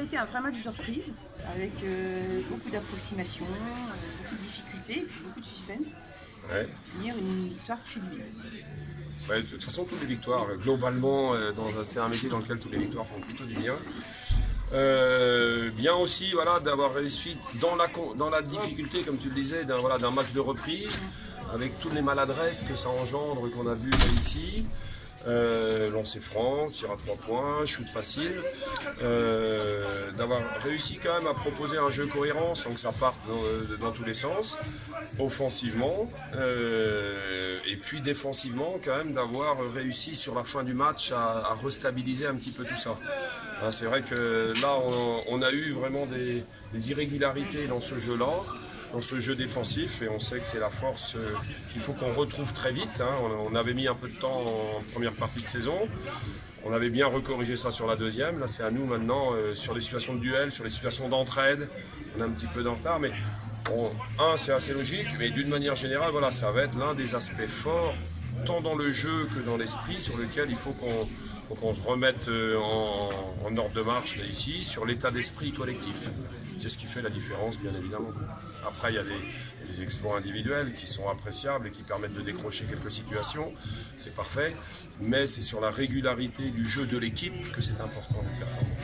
ça a été un vrai match de reprise, avec beaucoup d'approximations, beaucoup de difficultés, et puis beaucoup de suspense. Ouais. Pour finir, une victoire qui fait du bien. Ouais, de toute façon, toutes les victoires, globalement, c'est un métier dans lequel toutes les victoires font plutôt du bien. Bien aussi voilà, d'avoir réussi dans la difficulté, comme tu le disais, d'un match de reprise, avec toutes les maladresses que ça engendre, qu'on a vu ici. Lancer franc, tir à 3 points, shoot facile, d'avoir réussi quand même à proposer un jeu cohérent sans que ça parte dans tous les sens, offensivement, et puis défensivement quand même d'avoir réussi sur la fin du match à restabiliser un petit peu tout ça. Hein, c'est vrai que là on a eu vraiment des irrégularités dans ce jeu-là, dans ce jeu défensif, et on sait que c'est la force qu'il faut qu'on retrouve très vite. Hein. On avait mis un peu de temps en première partie de saison, on avait bien recorrigé ça sur la deuxième, là c'est à nous maintenant, sur les situations de duel, sur les situations d'entraide, on a un petit peu de retard, mais bon, c'est assez logique, mais d'une manière générale, voilà, ça va être l'un des aspects forts, tant dans le jeu que dans l'esprit, sur lequel il faut qu'on se remette en ordre de marche là, ici, sur l'état d'esprit collectif. C'est ce qui fait la différence, bien évidemment. Après, il y a des exploits individuels qui sont appréciables et qui permettent de décrocher quelques situations. C'est parfait, mais c'est sur la régularité du jeu de l'équipe que c'est important de performer.